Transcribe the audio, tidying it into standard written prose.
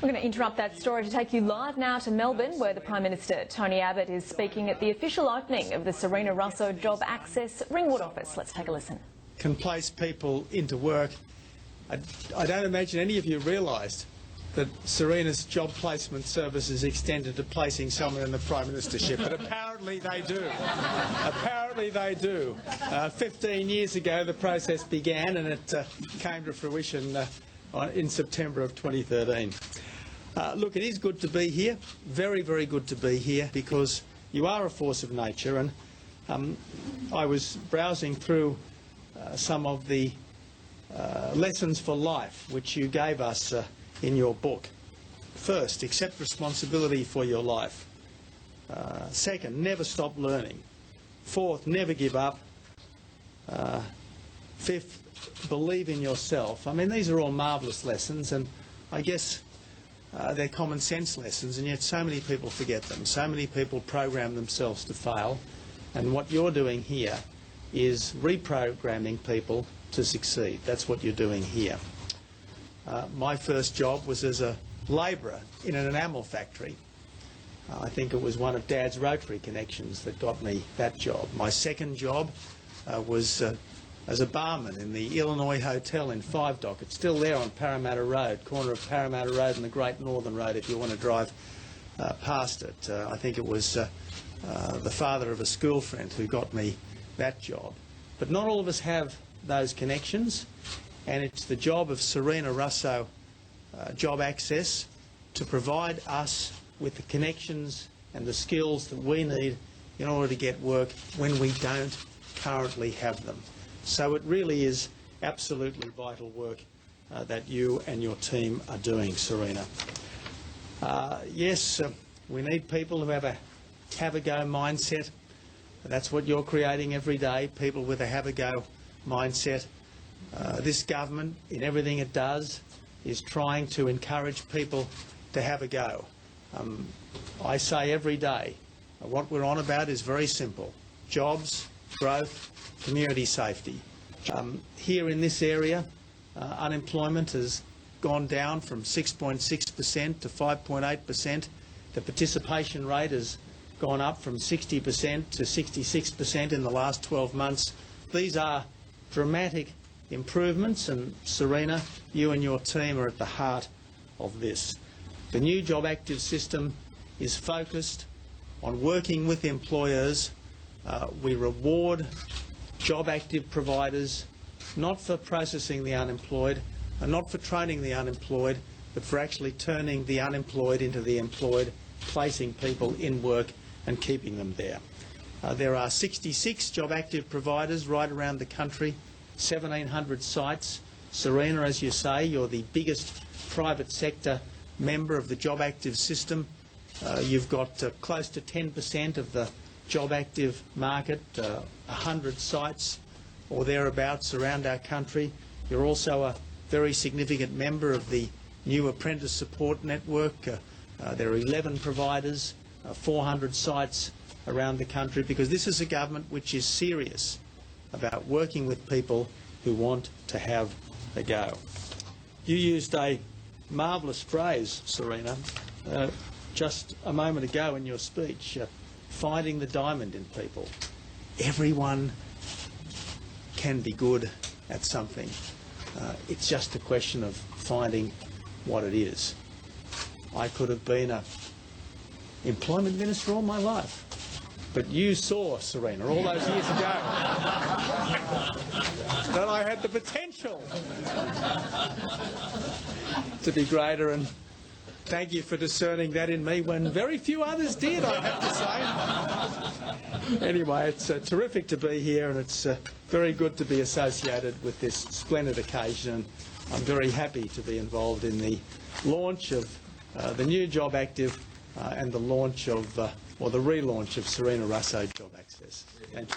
We're going to interrupt that story to take you live now to Melbourne, where the Prime Minister, Tony Abbott, is speaking at the official opening of the Sarina Russo Job Access Ringwood office. Let's take a listen. Can place people into work. I don't imagine any of you realised that Sarina's job placement service is extended to placing someone in the Prime Ministership, but apparently they do. Apparently they do. 15 years ago the process began and it came to fruition in September of 2013. Look, it is good to be here, very, very good to be here, because you are a force of nature, and I was browsing through some of the lessons for life which you gave us in your book. First, accept responsibility for your life. Second, never stop learning. Fourth, never give up. Fifth, believe in yourself. I mean, these are all marvellous lessons, and I guess they're common sense lessons, and yet so many people forget them. So many people program themselves to fail, and what you're doing here is reprogramming people to succeed. That's what you're doing here. My first job was as a labourer in an enamel factory. I think it was one of Dad's Rotary connections that got me that job. My second job was as a barman in the Illinois Hotel in Five Dock. It's still there on Parramatta Road, corner of Parramatta Road and the Great Northern Road if you want to drive past it. I think it was the father of a school friend who got me that job. But not all of us have those connections, and it's the job of Sarina Russo Job Access to provide us with the connections and the skills that we need in order to get work when we don't currently have them. So it really is absolutely vital work that you and your team are doing, Sarina. Yes, we need people who have a have-a-go mindset. That's what you're creating every day, people with a have-a-go mindset. This government, in everything it does, is trying to encourage people to have a go. I say every day, what we're on about is very simple: jobs, growth, community safety. Here in this area, unemployment has gone down from 6.6% to 5.8%. The participation rate has gone up from 60% to 66% in the last 12 months. These are dramatic improvements, and Sarina, you and your team are at the heart of this. The new Job Active system is focused on working with employers. We reward Job Active providers not for processing the unemployed and not for training the unemployed, but for actually turning the unemployed into the employed, placing people in work and keeping them there. There are 66 Job Active providers right around the country, 1,700 sites. Sarina, as you say, you're the biggest private sector member of the Job Active system. You've got close to 10% of the Job Active market, 100 sites or thereabouts around our country. You're also a very significant member of the new Apprentice Support Network. There are 11 providers, 400 sites around the country, because this is a government which is serious about working with people who want to have a go. You used a marvellous phrase, Sarina, just a moment ago in your speech, finding the diamond in people. Everyone can be good at something. It's just a question of finding what it is. I could have been an employment minister all my life, but you saw, Sarina, all those years ago, that I had the potential to be greater, and thank you for discerning that in me when very few others did, I have to say. Anyway, it's terrific to be here, and it's very good to be associated with this splendid occasion. I'm very happy to be involved in the launch of the new Job Active and the launch of, or the relaunch of Sarina Russo Job Access. Thank you.